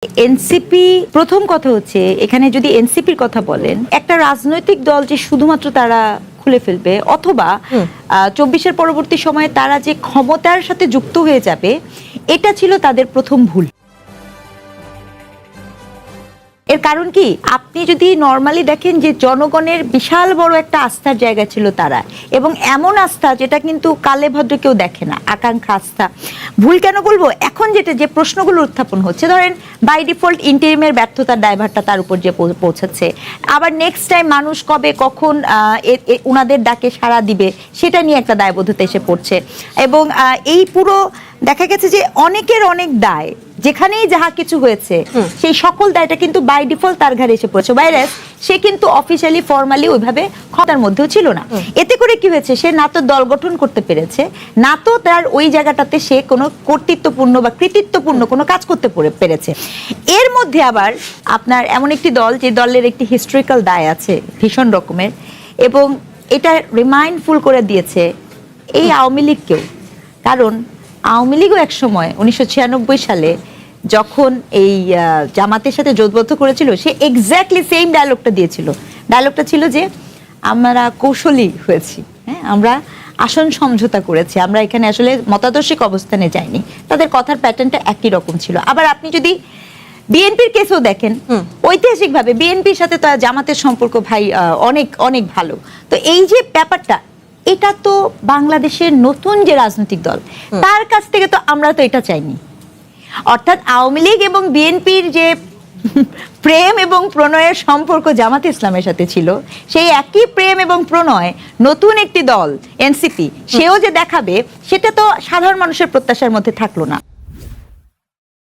NCP প্রথম কথা হচ্ছে এখানে যদি এনসিপির কথা বলেন একটা রাজনৈতিক দল যে শুধুমাত্র তারা খুলে ফেলবে অথবা 24-এর পরবর্তী সময়ে তারা যে ক্ষমতার সাথে যুক্ত হয়ে যাবে এটা ছিল তাদের প্রথম ভুল। এর কারণ কি আপনি যদি নরমালি দেখেন যে জনগণের বিশাল বড় একটা আস্থার জায়গা ছিল তারা, এবং এমন আস্থা যেটা কিন্তু কালে ভদ্র কেউ দেখে না, আকাঙ্ক্ষা আস্থা। ভুল কেন বলবো, এখন যে প্রশ্নগুলো উত্থাপন হচ্ছে, ধরেন বাই ডিফল্ট ইন্টারিমের ব্যর্থতার দায়ভারটা তার উপর যে পৌঁছাচ্ছে, আবার নেক্সট টাইম মানুষ কবে কখন উনাদের ডাকে সাড়া দিবে সেটা নিয়ে একটা দায়বদ্ধতা এসে পড়ছে। এবং এই পুরো দেখা গেছে যে অনেকের অনেক দায়, যেখানেই যাহা কিছু হয়েছে সেই সকল দায়টা কিন্তু বাই ডিফল্ট তার ঘাড়ে এসে পড়েছে, ভাইরাস সে কিন্তু অফিসিয়ালি ফর্মালি ওইভাবে ক্ষমতার মধ্যেও ছিল না। এতে করে কি হয়েছে, সে না তো দল গঠন করতে পেরেছে, না তো তার ওই জায়গাটাতে সে কোনো কর্তৃত্বপূর্ণ বা কৃতিত্বপূর্ণ কোনো কাজ করতে পেরেছে। এর মধ্যে আবার আপনার এমন একটি দল যে দলের একটি হিস্টোরিক্যাল দায় আছে ভীষণ রকমের, এবং এটা রিমাইন্ডফুল করে দিয়েছে এই আওয়ামী লীগকেও। কারণ আওয়ামী লীগও এক সময় 1996 সালে যখন এই জামাতের সাথে জোটবদ্ধ করেছিল, সে এক্স্যাক্টলি সেম ডায়লগটা দিয়েছিল। ডায়লগটা ছিল যে আমরা কৌশলী হয়েছি, হ্যাঁ, আমরা আসন সমঝোতা করেছি, আমরা এখানে আসলে মতাদর্শিক অবস্থানে যাইনি। তাদের কথার প্যাটার্নটা একই রকম ছিল। আবার আপনি যদি বিএনপির কেসও দেখেন, ঐতিহাসিকভাবে বিএনপির সাথে তো জামাতের সম্পর্ক ভাই অনেক অনেক ভালো। তো এই যে ব্যাপারটা, এটা তো বাংলাদেশের নতুন যে রাজনৈতিক দল তার কাছ থেকে তো আমরা তো এটা চাইনি। অর্থাৎ আওয়ামী লীগ এবং বিএনপির যে প্রেম এবং প্রণয়ের সম্পর্ক জামাত ইসলামের সাথে ছিল, সেই একই প্রেম এবং প্রণয় নতুন একটি দল এনসিপি সেও যে দেখাবে, সেটা তো সাধারণ মানুষের প্রত্যাশার মধ্যে থাকলো না।